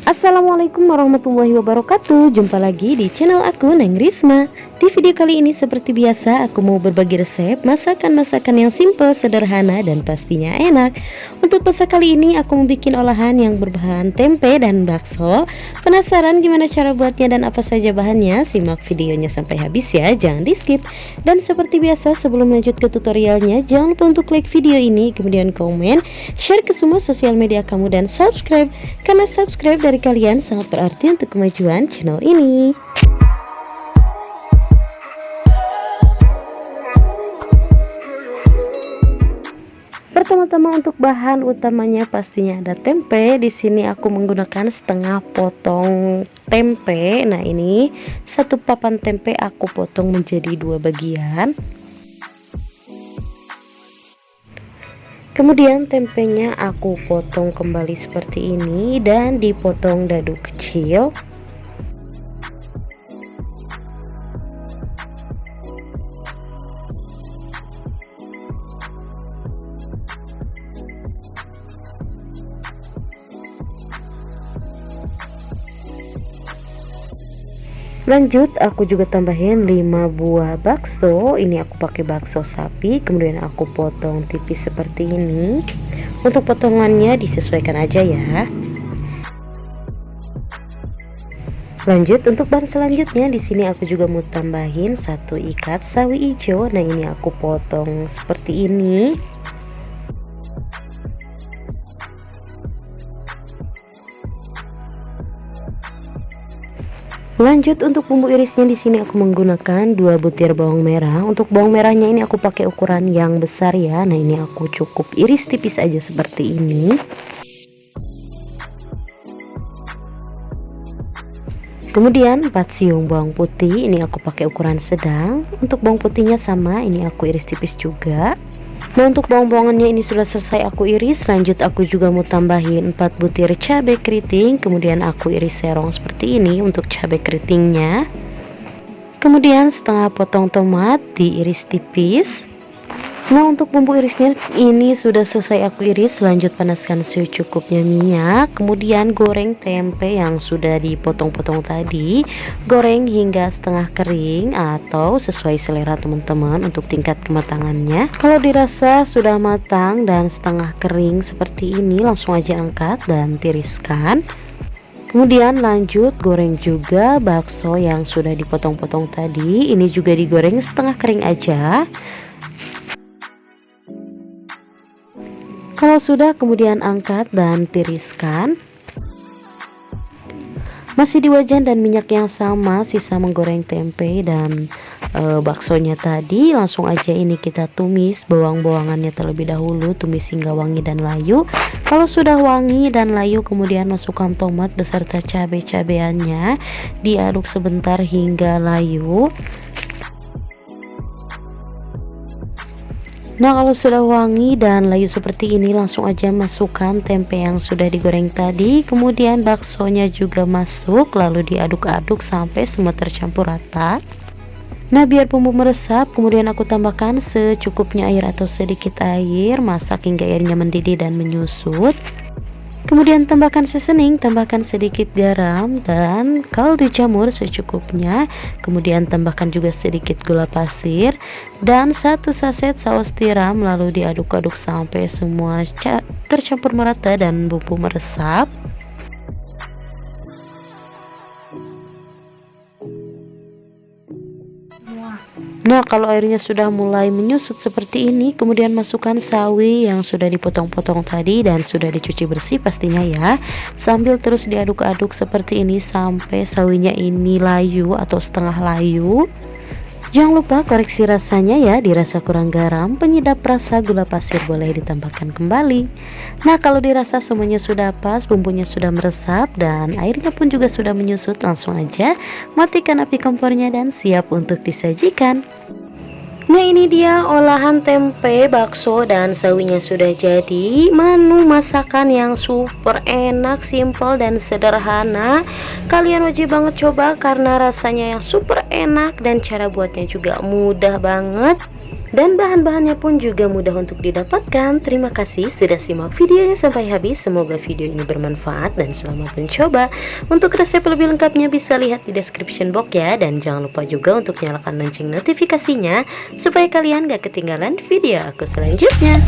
Assalamualaikum warahmatullahi wabarakatuh. Jumpa lagi di channel aku, Neng Risma. Di video kali ini seperti biasa aku mau berbagi resep masakan-masakan yang simple, sederhana, dan pastinya enak. Untuk masak kali ini aku membuat olahan yang berbahan tempe dan bakso. Penasaran gimana cara buatnya dan apa saja bahannya? Simak videonya sampai habis ya, jangan di skip. Dan seperti biasa sebelum lanjut ke tutorialnya, jangan lupa untuk like video ini, kemudian komen, share ke semua sosial media kamu, dan subscribe. Karena subscribe dari kalian sangat berarti untuk kemajuan channel ini. Pertama-tama untuk bahan utamanya pastinya ada tempe. Di sini aku menggunakan setengah potong tempe. Nah, ini satu papan tempe aku potong menjadi dua bagian. Kemudian tempenya aku potong kembali seperti ini dan dipotong dadu kecil. Lanjut aku juga tambahin 5 buah bakso. Ini aku pakai bakso sapi, kemudian aku potong tipis seperti ini. Untuk potongannya disesuaikan aja ya. Lanjut untuk bahan selanjutnya, di sini aku juga mau tambahin 1 ikat sawi hijau. Nah, ini aku potong seperti ini. Lanjut untuk bumbu irisnya, di sini aku menggunakan 2 butir bawang merah. Untuk bawang merahnya ini aku pakai ukuran yang besar ya. Nah, ini aku cukup iris tipis aja seperti ini. Kemudian 4 siung bawang putih, ini aku pakai ukuran sedang. Untuk bawang putihnya sama, ini aku iris tipis juga. Nah, untuk bawang-bawangannya ini sudah selesai aku iris. Lanjut aku juga mau tambahin 4 butir cabai keriting, kemudian aku iris serong seperti ini untuk cabai keritingnya. Kemudian setengah potong tomat diiris tipis. Nah, untuk bumbu irisnya ini sudah selesai aku iris. Lanjut panaskan secukupnya minyak, kemudian goreng tempe yang sudah dipotong-potong tadi. Goreng hingga setengah kering atau sesuai selera teman-teman untuk tingkat kematangannya. Kalau dirasa sudah matang dan setengah kering seperti ini, langsung aja angkat dan tiriskan. Kemudian lanjut goreng juga bakso yang sudah dipotong-potong tadi. Ini juga digoreng setengah kering aja. Kalau sudah, kemudian angkat dan tiriskan. Masih di wajan dan minyak yang sama sisa menggoreng tempe dan baksonya tadi. Langsung aja ini kita tumis bawang-bawangannya terlebih dahulu, tumis hingga wangi dan layu. Kalau sudah wangi dan layu, kemudian masukkan tomat beserta cabai-cabeannya, diaduk sebentar hingga layu. Nah, kalau sudah wangi dan layu seperti ini, langsung aja masukkan tempe yang sudah digoreng tadi, kemudian baksonya juga masuk, lalu diaduk-aduk sampai semua tercampur rata. Nah, biar bumbu meresap, kemudian aku tambahkan secukupnya air atau sedikit air, masak hingga airnya mendidih dan menyusut. Kemudian tambahkan seasoning, tambahkan sedikit garam dan kaldu jamur secukupnya. Kemudian tambahkan juga sedikit gula pasir dan 1 saset saus tiram, lalu diaduk-aduk sampai semua tercampur merata dan bumbu meresap. Nah, kalau airnya sudah mulai menyusut seperti ini, kemudian masukkan sawi yang sudah dipotong-potong tadi dan sudah dicuci bersih pastinya ya. Sambil terus diaduk-aduk seperti ini sampai sawinya ini layu atau setengah layu. Jangan lupa koreksi rasanya ya, dirasa kurang garam, penyedap rasa gula pasir boleh ditambahkan kembali. Nah, kalau dirasa semuanya sudah pas, bumbunya sudah meresap dan airnya pun juga sudah menyusut, langsung aja matikan api kompornya dan siap untuk disajikan. Nah, ini dia olahan tempe, bakso, dan sawinya sudah jadi. Menu masakan yang super enak, simple, dan sederhana. Kalian wajib banget coba karena rasanya yang super enak dan cara buatnya juga mudah banget. Dan bahan-bahannya pun juga mudah untuk didapatkan. Terima kasih sudah simak videonya sampai habis. Semoga video ini bermanfaat dan selamat mencoba. Untuk resep lebih lengkapnya bisa lihat di description box ya. Dan jangan lupa juga untuk nyalakan lonceng notifikasinya supaya kalian gak ketinggalan video aku selanjutnya.